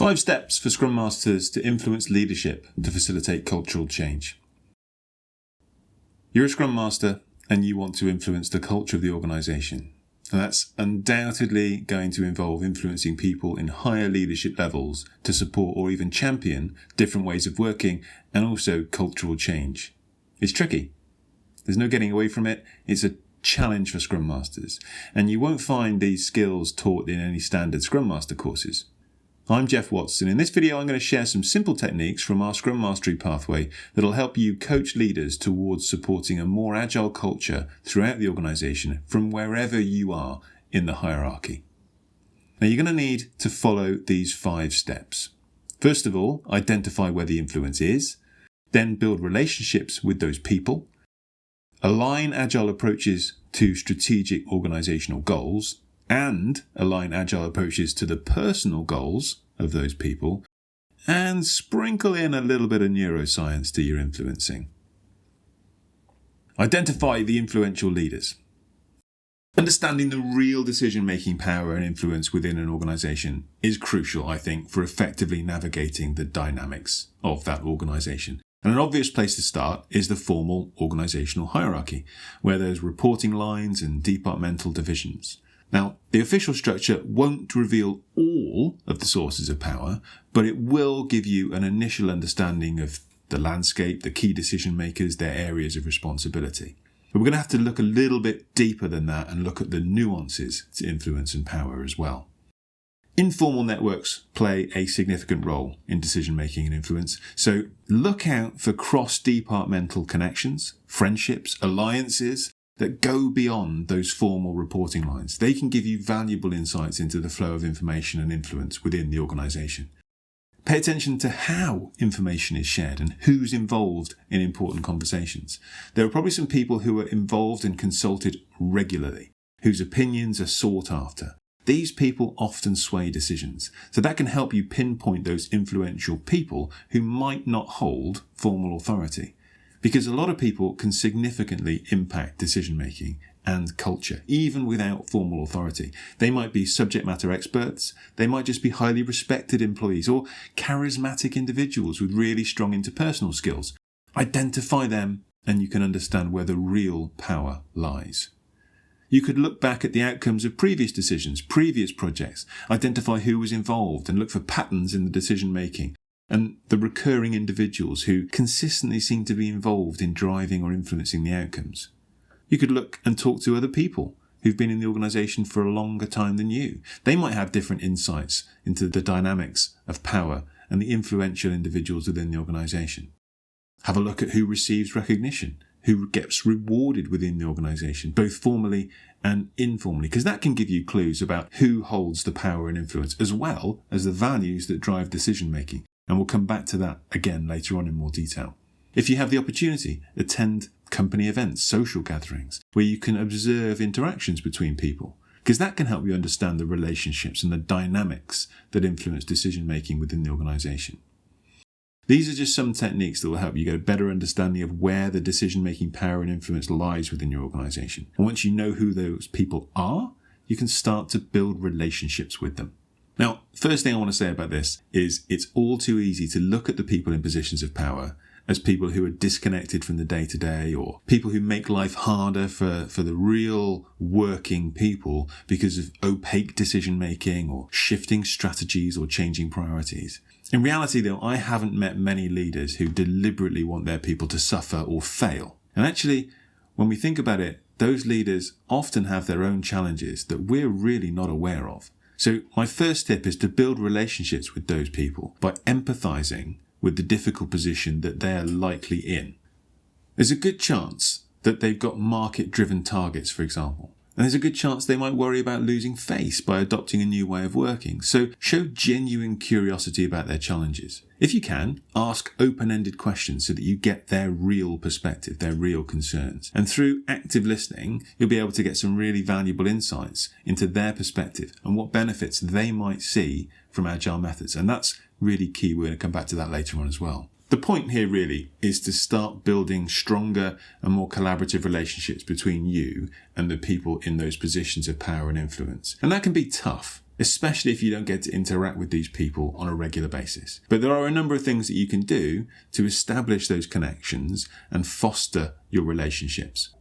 5 steps for Scrum Masters to influence leadership to facilitate cultural change. You're a Scrum Master and you want to influence the culture of the organisation. And that's undoubtedly going to involve influencing people in higher leadership levels to support or even champion different ways of working and also cultural change. It's tricky. There's no getting away from it. It's a challenge for Scrum Masters. And you won't find these skills taught in any standard Scrum Master courses. I'm Jeff Watts, and in this video I'm going to share some simple techniques from our Scrum Mastery pathway that'll help you coach leaders towards supporting a more agile culture throughout the organisation from wherever you are in the hierarchy. Now you're going to need to follow these 5 steps. First of all, identify where the influence is, then build relationships with those people, align agile approaches to strategic organisational goals, and align agile approaches to the personal goals of those people, and sprinkle in a little bit of neuroscience to your influencing. Identify the influential leaders. Understanding the real decision-making power and influence within an organisation is crucial, I think, for effectively navigating the dynamics of that organisation. And an obvious place to start is the formal organisational hierarchy, where there's reporting lines and departmental divisions. Now, the official structure won't reveal all of the sources of power, but it will give you an initial understanding of the landscape, the key decision makers, their areas of responsibility. But we're going to have to look a little bit deeper than that and look at the nuances to influence and power as well. Informal networks play a significant role in decision making and influence, so look out for cross-departmental connections, friendships, alliances that go beyond those formal reporting lines. They can give you valuable insights into the flow of information and influence within the organisation. Pay attention to how information is shared and who's involved in important conversations. There are probably some people who are involved and consulted regularly, whose opinions are sought after. These people often sway decisions, so that can help you pinpoint those influential people who might not hold formal authority. Because a lot of people can significantly impact decision-making and culture, even without formal authority. They might be subject matter experts, they might just be highly respected employees or charismatic individuals with really strong interpersonal skills. Identify them and you can understand where the real power lies. You could look back at the outcomes of previous decisions, previous projects, identify who was involved and look for patterns in the decision-making, and the recurring individuals who consistently seem to be involved in driving or influencing the outcomes. You could look and talk to other people who've been in the organisation for a longer time than you. They might have different insights into the dynamics of power and the influential individuals within the organisation. Have a look at who receives recognition, who gets rewarded within the organisation, both formally and informally, because that can give you clues about who holds the power and influence, as well as the values that drive decision-making. And we'll come back to that again later on in more detail. If you have the opportunity, attend company events, social gatherings, where you can observe interactions between people, because that can help you understand the relationships and the dynamics that influence decision-making within the organisation. These are just some techniques that will help you get a better understanding of where the decision-making power and influence lies within your organisation. And once you know who those people are, you can start to build relationships with them. Now, first thing I want to say about this is it's all too easy to look at the people in positions of power as people who are disconnected from the day-to-day, or people who make life harder for the real working people because of opaque decision-making or shifting strategies or changing priorities. In reality, though, I haven't met many leaders who deliberately want their people to suffer or fail. And actually, when we think about it, those leaders often have their own challenges that we're really not aware of. So my first tip is to build relationships with those people by empathizing with the difficult position that they're likely in. There's a good chance that they've got market-driven targets, for example. And there's a good chance they might worry about losing face by adopting a new way of working. So show genuine curiosity about their challenges. If you can, ask open-ended questions so that you get their real perspective, their real concerns. And through active listening, you'll be able to get some really valuable insights into their perspective and what benefits they might see from agile methods. And that's really key. We're going to come back to that later on as well. The point here really is to start building stronger and more collaborative relationships between you and the people in those positions of power and influence. And that can be tough, especially if you don't get to interact with these people on a regular basis. But there are a number of things that you can do to establish those connections and foster your relationships.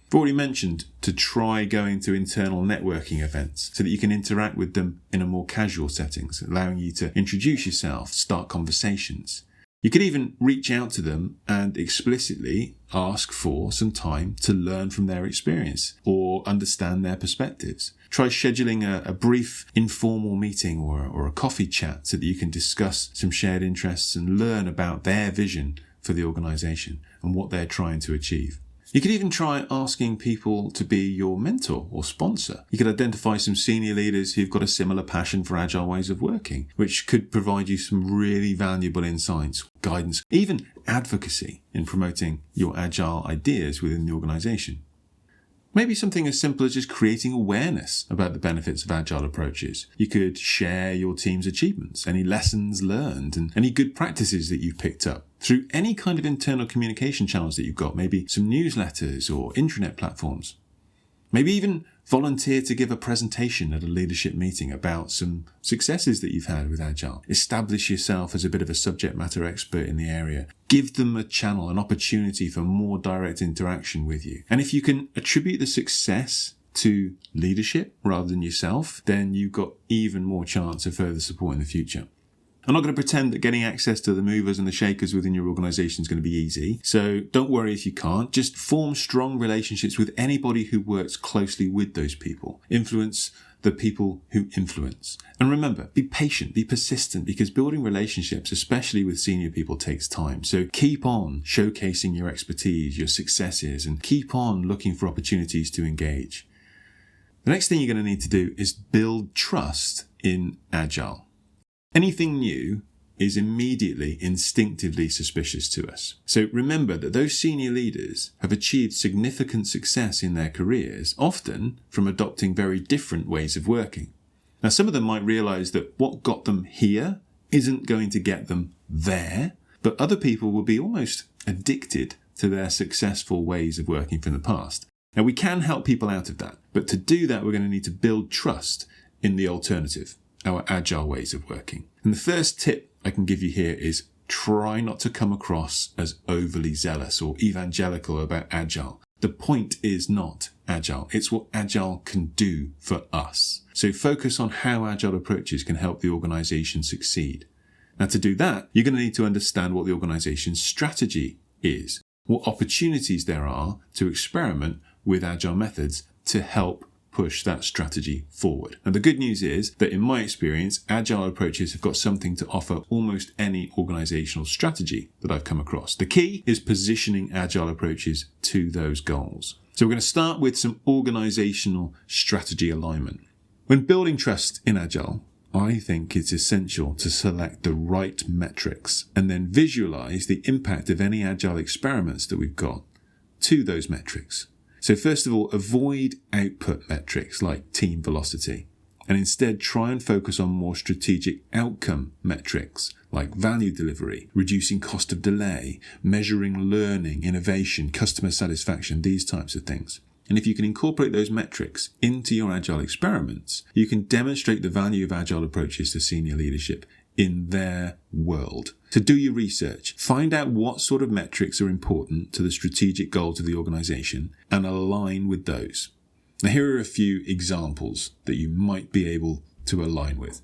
I've already mentioned to try going to internal networking events so that you can interact with them in a more casual settings, allowing you to introduce yourself, start conversations. You could even reach out to them and explicitly ask for some time to learn from their experience or understand their perspectives. Try scheduling a brief informal meeting or a coffee chat so that you can discuss some shared interests and learn about their vision for the organisation and what they're trying to achieve. You could even try asking people to be your mentor or sponsor. You could identify some senior leaders who've got a similar passion for agile ways of working, which could provide you some really valuable insights, guidance, even advocacy in promoting your agile ideas within the organisation. Maybe something as simple as just creating awareness about the benefits of agile approaches. You could share your team's achievements, any lessons learned, and any good practices that you've picked up through any kind of internal communication channels that you've got, maybe some newsletters or intranet platforms. Maybe even volunteer to give a presentation at a leadership meeting about some successes that you've had with Agile. Establish yourself as a bit of a subject matter expert in the area. Give them a channel, an opportunity for more direct interaction with you. And if you can attribute the success to leadership rather than yourself, then you've got even more chance of further support in the future. I'm not going to pretend that getting access to the movers and the shakers within your organisation is going to be easy, so don't worry if you can't. Just form strong relationships with anybody who works closely with those people. Influence the people who influence. And remember, be patient, be persistent, because building relationships, especially with senior people, takes time. So keep on showcasing your expertise, your successes, and keep on looking for opportunities to engage. The next thing you're going to need to do is build trust in Agile. Anything new is immediately, instinctively suspicious to us. So remember that those senior leaders have achieved significant success in their careers, often from adopting very different ways of working. Now, some of them might realise that what got them here isn't going to get them there, but other people will be almost addicted to their successful ways of working from the past. Now, we can help people out of that, but to do that, we're going to need to build trust in the alternative, our agile ways of working. And the first tip I can give you here is try not to come across as overly zealous or evangelical about agile. The point is not agile. It's what agile can do for us. So focus on how agile approaches can help the organization succeed. Now, to do that, you're going to need to understand what the organization's strategy is, what opportunities there are to experiment with agile methods to help push that strategy forward. And the good news is that in my experience, agile approaches have got something to offer almost any organizational strategy that I've come across. The key is positioning agile approaches to those goals. So we're going to start with some organizational strategy alignment. When building trust in agile, I think it's essential to select the right metrics and then visualize the impact of any agile experiments that we've got to those metrics. So first of all, avoid output metrics like team velocity, and instead try and focus on more strategic outcome metrics like value delivery, reducing cost of delay, measuring learning, innovation, customer satisfaction, these types of things. And if you can incorporate those metrics into your agile experiments, you can demonstrate the value of agile approaches to senior leadership in their world. So do your research. Find out what sort of metrics are important to the strategic goals of the organization and align with those. Now, here are a few examples that you might be able to align with.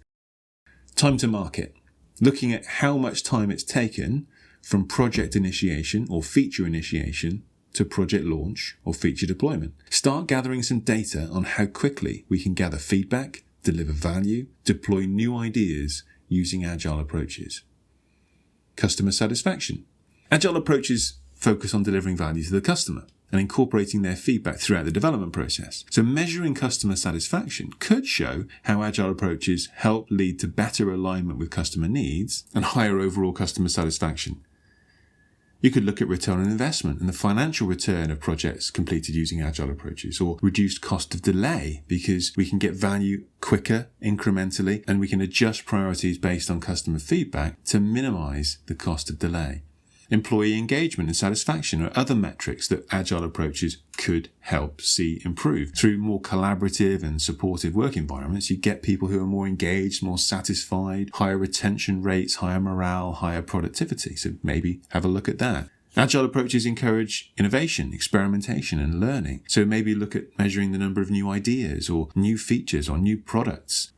Time to market. Looking at how much time it's taken from project initiation or feature initiation to project launch or feature deployment. Start gathering some data on how quickly we can gather feedback, deliver value, deploy new ideas using agile approaches. Customer satisfaction. Agile approaches focus on delivering value to the customer and incorporating their feedback throughout the development process. So measuring customer satisfaction could show how agile approaches help lead to better alignment with customer needs and higher overall customer satisfaction. You could look at return on investment and the financial return of projects completed using agile approaches, or reduced cost of delay because we can get value quicker, incrementally, and we can adjust priorities based on customer feedback to minimize the cost of delay. employee engagement and satisfaction are other metrics that agile approaches could help see improve. Through more collaborative and supportive work environments, you get people who are more engaged, more satisfied, higher retention rates, higher morale, higher productivity. So maybe have a look at that. Agile approaches encourage innovation, experimentation, and learning. So maybe look at measuring the number of new ideas or new features or new products.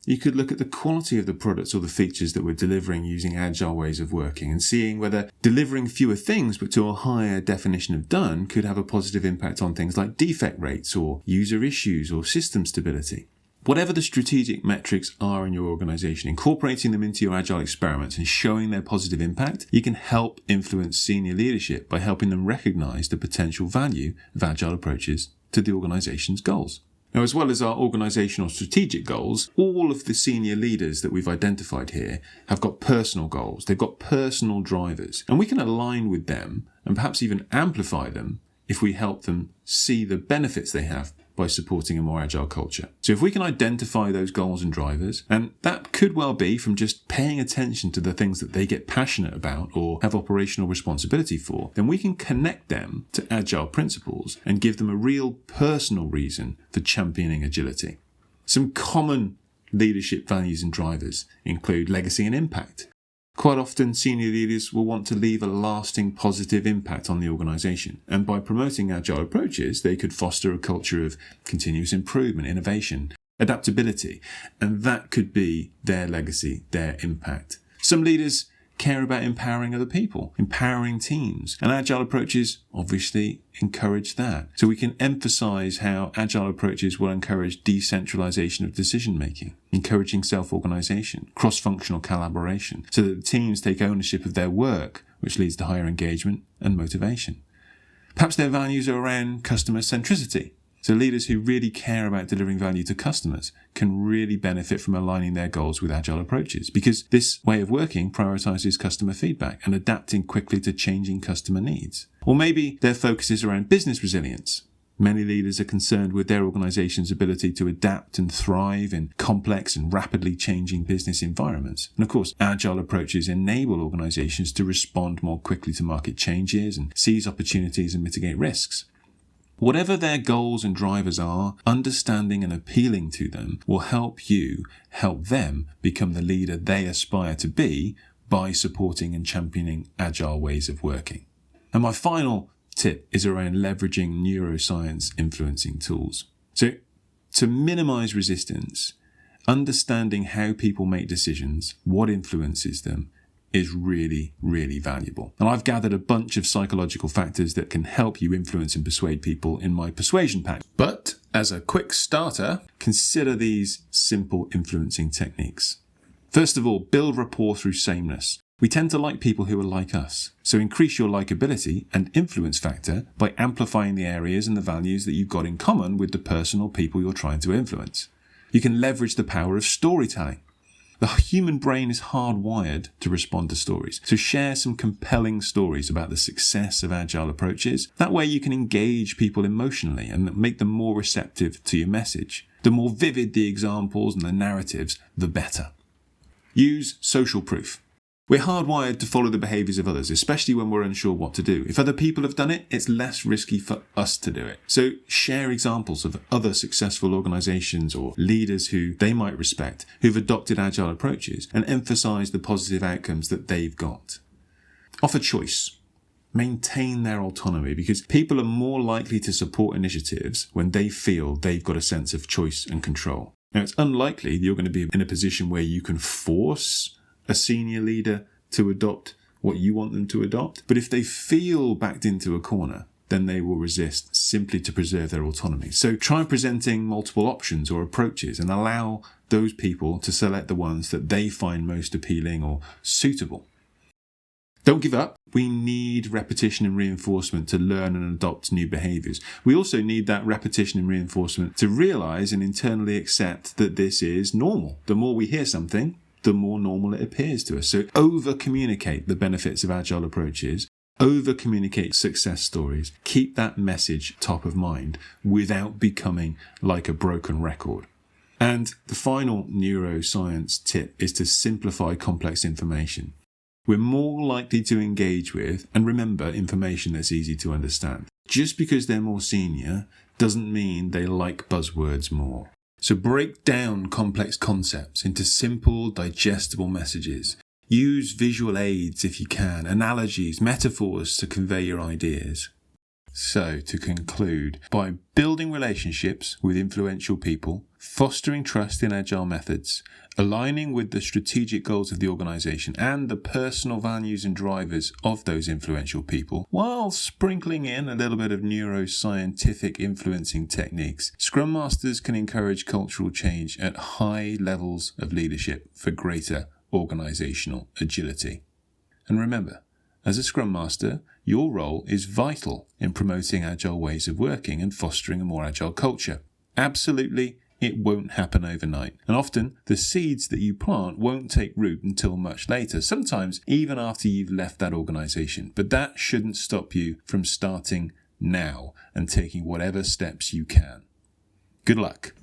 You could look at the quality of the products or the features that we're delivering using agile ways of working and seeing whether delivering fewer things but to a higher definition of done could have a positive impact on things like defect rates or user issues or system stability. Whatever the strategic metrics are in your organization, incorporating them into your agile experiments and showing their positive impact, you can help influence senior leadership by helping them recognize the potential value of agile approaches to the organization's goals. Now, as well as our organizational strategic goals, all of the senior leaders that we've identified here have got personal goals. They've got personal drivers, and we can align with them and perhaps even amplify them if we help them see the benefits they have by supporting a more agile culture. So if we can identify those goals and drivers, and that could well be from just paying attention to the things that they get passionate about or have operational responsibility for, then we can connect them to agile principles and give them a real personal reason for championing agility. Some common leadership values and drivers include legacy and impact. Quite often, senior leaders will want to leave a lasting positive impact on the organisation, and by promoting agile approaches, they could foster a culture of continuous improvement, innovation, adaptability, and that could be their legacy, their impact. Some leaders care about empowering other people, empowering teams, and agile approaches obviously encourage that. So we can emphasize how agile approaches will encourage decentralization of decision making, encouraging self-organization, cross-functional collaboration, so that the teams take ownership of their work, which leads to higher engagement and motivation. Perhaps their values are around customer centricity. So leaders who really care about delivering value to customers can really benefit from aligning their goals with agile approaches, because this way of working prioritizes customer feedback and adapting quickly to changing customer needs. Or maybe their focus is around business resilience. Many leaders are concerned with their organization's ability to adapt and thrive in complex and rapidly changing business environments. And of course, agile approaches enable organizations to respond more quickly to market changes and seize opportunities and mitigate risks. Whatever their goals and drivers are, understanding and appealing to them will help you help them become the leader they aspire to be by supporting and championing agile ways of working. And my final tip is around leveraging neuroscience influencing tools. So to minimize resistance, understanding how people make decisions, what influences them, is really, really valuable. And I've gathered a bunch of psychological factors that can help you influence and persuade people in my persuasion pack. But as a quick starter, consider these simple influencing techniques. First of all, build rapport through sameness. We tend to like people who are like us. So increase your likability and influence factor by amplifying the areas and the values that you've got in common with the person or people you're trying to influence. You can leverage the power of storytelling. The human brain is hardwired to respond to stories. So share some compelling stories about the success of agile approaches. That way you can engage people emotionally and make them more receptive to your message. The more vivid the examples and the narratives, the better. Use social proof. We're hardwired to follow the behaviours of others, especially when we're unsure what to do. If other people have done it, it's less risky for us to do it. So share examples of other successful organisations or leaders who they might respect, who've adopted agile approaches, and emphasise the positive outcomes that they've got. Offer choice. Maintain their autonomy, because people are more likely to support initiatives when they feel they've got a sense of choice and control. Now, it's unlikely you're going to be in a position where you can force a senior leader to adopt what you want them to adopt. But if they feel backed into a corner, then they will resist simply to preserve their autonomy. So try presenting multiple options or approaches and allow those people to select the ones that they find most appealing or suitable. Don't give up. We need repetition and reinforcement to learn and adopt new behaviours. We also need that repetition and reinforcement to realise and internally accept that this is normal. The more we hear something, the more normal it appears to us. So over-communicate the benefits of agile approaches, over-communicate success stories, keep that message top of mind without becoming like a broken record. And the final neuroscience tip is to simplify complex information. we're more likely to engage with and remember information that's easy to understand. Just because they're more senior doesn't mean they like buzzwords more. So break down complex concepts into simple, digestible messages. Use visual aids if you can, analogies, metaphors to convey your ideas. So, to conclude, by building relationships with influential people, fostering trust in agile methods, aligning with the strategic goals of the organisation and the personal values and drivers of those influential people, while sprinkling in a little bit of neuroscientific influencing techniques, Scrum Masters can encourage cultural change at high levels of leadership for greater organisational agility. And remember, as a Scrum Master, your role is vital in promoting agile ways of working and fostering a more agile culture. Absolutely, it won't happen overnight. And often, the seeds that you plant won't take root until much later, sometimes even after you've left that organisation. But that shouldn't stop you from starting now and taking whatever steps you can. Good luck.